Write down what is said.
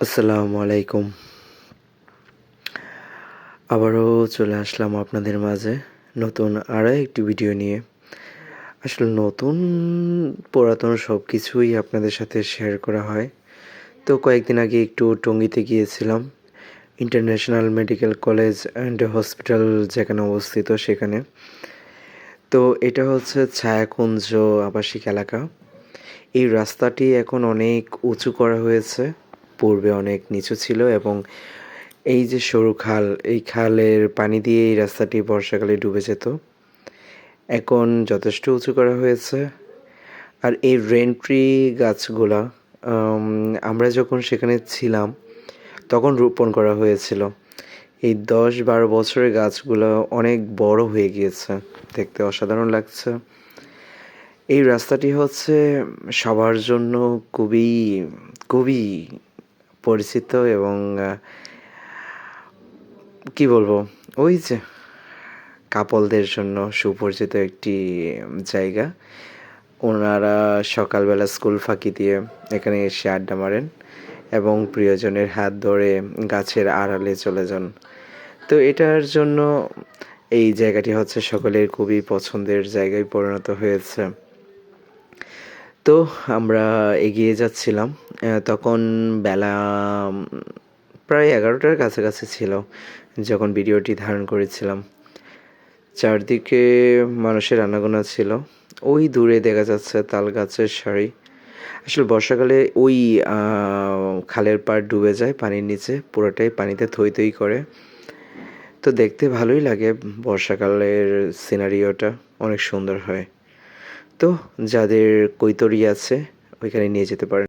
আসসালামু আলাইকুম। আবারও চলে আসলাম আপনাদের মাঝে নতুন আরও একটি ভিডিও নিয়ে। আসলে নতুন পুরাতন সব কিছুই আপনাদের সাথে শেয়ার করা হয়। তো কয়েকদিন আগে একটু টঙ্গীতে গিয়েছিলাম। International medical college and hospital যেখানে অবস্থিত সেখানে। তো এটা হচ্ছে ছায়াকুঞ্জ আবাসিক এলাকা। এই রাস্তাটি এখন অনেক উঁচু করা হয়েছে। পূর্বে অনেক নিচু ছিল এবং এই যে সরু খাল, এই খালের পানি দিয়ে এই রাস্তাটি বর্ষাকালে ডুবে যেত। এখন যথেষ্ট উঁচু করা হয়েছে। আর এই রেন ট্রি গাছগুলা আম আমরা যখন সেখানে ছিলাম, তখন রোপণ করা হয়েছিল। এই ১০-১২ বছরের গাছগুলো অনেক বড় হয়ে গিয়েছে। দেখতে অসাধারণ লাগছে। এই রাস্তাটি হচ্ছে সবার জন্য খুবই, খুবই পরিচিত এবং কি বলবো? ওই যে কাপলদের জন্য সুপরিচিত একটি জায়গা। ওনারা সকালবেলা স্কুল ফাঁকি দিয়ে এখানে এসে আড্ডা মারেন এবং প্রিয়জনের হাত ধরে গাছের আড়ালে চলে যান। তো এটার জন্য এই জায়গাটি হচ্ছে সকলের খুবই পছন্দের জায়গায় পরিণত হয়েছে। তো আমরা এগিয়ে যাচ্ছিলাম। তখন বেলা প্রায় ১১টার কাছাকাছি ছিল যখন ভিডিওটি ধারণ করেছিলাম। চারদিকে মানুষের আনাগোনা ছিল। ওই দূরে দেখা যাচ্ছে তাল গাছের সারি। আসলে বর্ষাকালে ওই খালের পাড় ডুবে যায় পানির নিচে, পুরোটাই পানিতে থই থই করে। তো দেখতে ভালোই লাগে, বর্ষাকালের সিনারিওটা অনেক সুন্দর হয়। তো যাদের কৈতরী আছে ওইখানে নিয়ে যেতে পারেন।